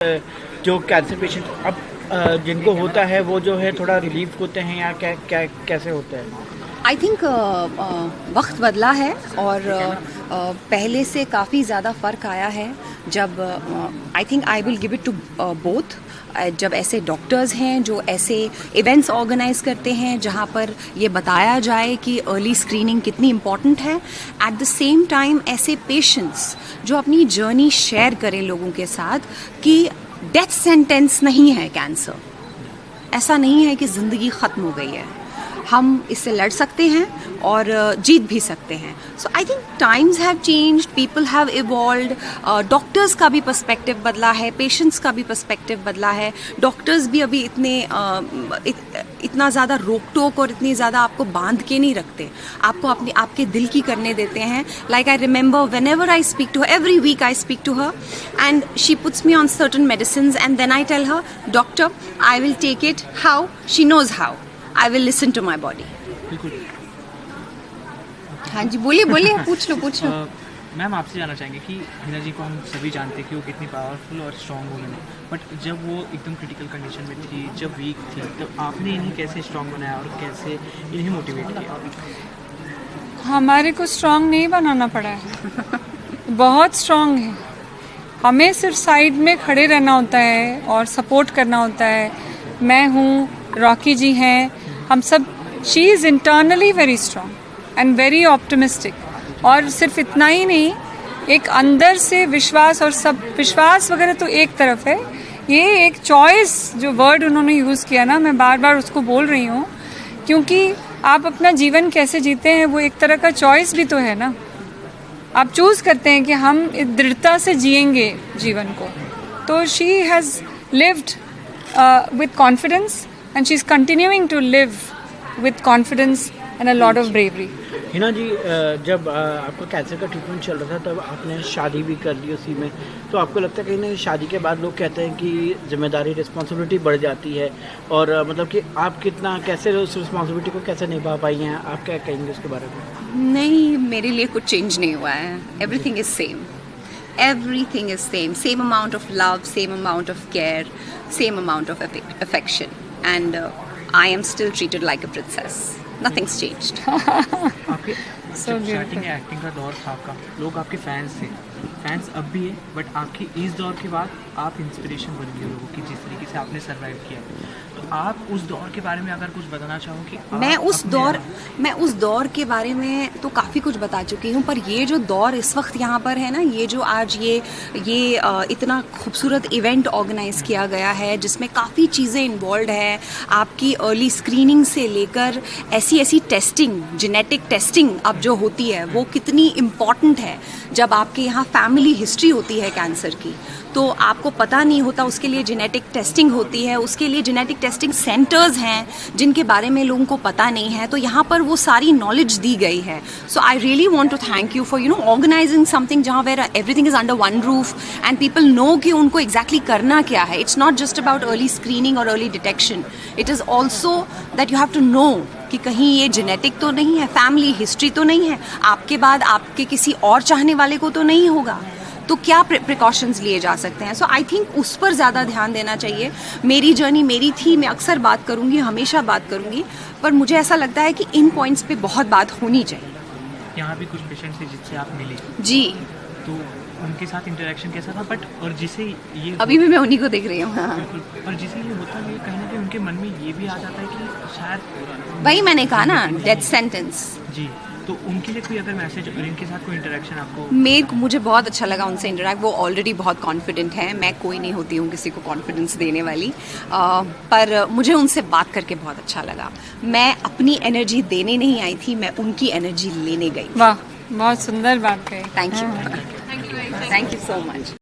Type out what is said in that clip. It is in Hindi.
जो कैंसर पेशेंट अब जिनको होता है वो जो है थोड़ा रिलीफ होते हैं या कैसे होता है? आई थिंक वक्त बदला है और पहले से काफ़ी ज़्यादा फ़र्क आया है जब I think I will give it to both. जब ऐसे डॉक्टर्स हैं जो ऐसे इवेंट्स ऑर्गेनाइज करते हैं जहां पर ये बताया जाए कि अर्ली स्क्रीनिंग कितनी इम्पॉर्टेंट है, एट द सेम टाइम ऐसे पेशेंट्स जो अपनी जर्नी शेयर करें लोगों के साथ कि डेथ सेंटेंस नहीं है कैंसर, ऐसा नहीं है कि ज़िंदगी ख़त्म हो गई है, हम इससे लड़ सकते हैं और जीत भी सकते हैं। So I think times have changed, people have evolved, doctors का भी पर्सपेक्टिव बदला है, पेशेंट्स का भी पर्सपेक्टिव बदला है। डॉक्टर्स भी अभी इतना ज़्यादा रोक टोक और इतनी ज़्यादा आपको बांध के नहीं रखते, आपको आपके दिल की करने देते हैं। Like I remember whenever I speak to her, every week I speak to her and she puts me on certain medicine and then I tell her, doctor I will take it how, she knows how, I will listen to my body. बिल्कुल। हाँ जी, बोलिए बोलिए, पूछ लो। मैम आपसे जानना चाहेंगे कि हिना जी को हम सभी जानते हैं कि वो कितनी पावरफुल और स्ट्रॉन्ग वुमन है, बट जब वो एकदम क्रिटिकल कंडीशन में थी, जब वीक थी, तो आपने इन्हें कैसे स्ट्रॉन्ग बनाया और कैसे इन्हें मोटिवेट किया? हमारे को स्ट्रॉन्ग नहीं बनाना पड़ा है, बहुत स्ट्रॉन्ग है। हमें सिर्फ साइड में खड़े रहना होता है और सपोर्ट करना होता है। मैं हूँ, रॉकी जी हैं, हम सब। She is internally very strong and very optimistic. और सिर्फ इतना ही नहीं, एक अंदर से विश्वास, और सब विश्वास वगैरह तो एक तरफ है, ये एक चॉइस जो वर्ड उन्होंने यूज़ किया ना, मैं बार बार उसको बोल रही हूँ, क्योंकि आप अपना जीवन कैसे जीते हैं वो एक तरह का चॉइस भी तो है ना। आप चूज़ करते हैं कि हम दृढ़ता से जिएंगे जीवन को। तो she has lived with confidence and she's continuing to live with confidence and a lot of bravery. Hina ji, जब आपका कैंसर का ट्रीटमेंट चल रहा था तब आपने शादी भी कर ली उसी में, तो आपको लगता है कि नहीं शादी के बाद लोग कहते हैं कि जिम्मेदारी रिस्पॉन्सिबिलिटी बढ़ जाती है, और मतलब कि आप कितना कैसे उस रिस्पॉन्सिबिलिटी को कैसे निभा पाई हैं, आप क्या कहेंगे उसके बारे में? नहीं, मेरे लिए कुछ चेंज नहीं हुआ है। Everything is same, everything is same amount of love, same amount of care, same amount of affection, and I am still treated like a princess. Nothing's changed. आपके So स्टार्टिंग एक्टिंग का दौर था आपका, लोग आपके फैंस थे, फैंस अब भी है, बट आपकी इस दौर के बाद आप इंस्पिरेशन बन गए लोगों की, जिस तरीके से आपने सर्वाइव किया। तो आप उस दौर के बारे में अगर कुछ बताना चाहो कि मैं उस दौर के बारे में तो काफ़ी कुछ बता चुकी हूँ, पर ये जो दौर इस वक्त यहाँ पर है ना, ये जो आज ये इतना खूबसूरत इवेंट ऑर्गेनाइज किया गया है जिसमें काफ़ी चीज़ें इन्वॉल्व है, आपकी अर्ली स्क्रीनिंग से लेकर ऐसी टेस्टिंग, जेनेटिक टेस्टिंग अब जो होती है वो कितनी इम्पॉर्टेंट है। जब आपके यहाँ फैमिली हिस्ट्री होती है कैंसर की, तो आपको पता नहीं होता, उसके लिए जेनेटिक टेस्टिंग होती है, उसके लिए जेनेटिक टेस्टिंग सेंटर्स हैं जिनके बारे में लोगों को पता नहीं है, तो यहाँ पर वो सारी नॉलेज दी गई है। So I really want to thank you for organising something जहाँ where everything is under one roof and people know कि उनको एग्जैक्टली करना क्या है। It's not just about early screening और early detection, it is also that you have to know कि कहीं ये जेनेटिक तो नहीं है, फैमिली हिस्ट्री तो नहीं है, आपके बाद आपके किसी और चाहने वाले को तो नहीं होगा, तो क्या प्रिकॉशंस लिए जा सकते हैं। सो आई थिंक उस पर ज़्यादा ध्यान देना चाहिए। मेरी जर्नी मेरी थी, मैं अक्सर बात करूँगी, हमेशा बात करूँगी, पर मुझे ऐसा लगता है कि इन पॉइंट्स पे बहुत बात होनी चाहिए। यहाँ भी कुछ पेशेंट्स थे जिससे आप मिले जी, तो उनके साथ इंटरेक्शन कैसा था? बट और जिसे ये अभी भी मैं उन्हीं को देख रही हूँ। हाँ। और जिसे ये होता है, कहीं ना कहीं उनके मन में ये भी आ जाता है कि शायद वही मैंने कहा ना, डेथ सेंटेंस। जी, तो उनके लिए कोई अगर मैसेज और इनके साथ कोई इंटरेक्शन आपको? मुझे बहुत अच्छा लगा उनसे इंटरेक्ट। वो ऑलरेडी बहुत कॉन्फिडेंट है, मैं कोई नहीं होती हूँ किसी को कॉन्फिडेंस देने वाली, पर मुझे उनसे बात करके बहुत अच्छा लगा। मैं अपनी एनर्जी देने नहीं आई थी, मैं उनकी एनर्जी लेने गई। वाह, बहुत सुंदर बात कही। Thank you so much.